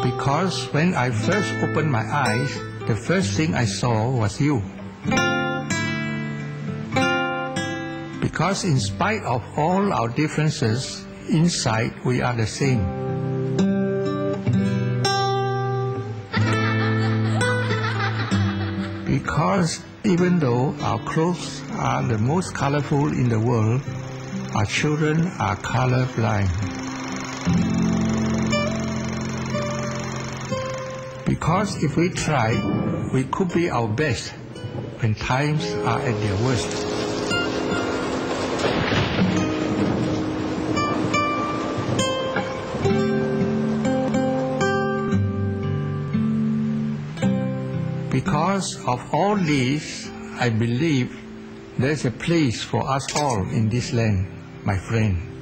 Because when I first opened my eyes, the first thing I saw was you. Because in spite of all our differences, inside we are the same. Because even though our clothes are the most colorful in the world, our children are colorblind. Because if we tried, we could be our best when times are at their worst. Because of all these, I believe there's a place for us all in this land, my friend.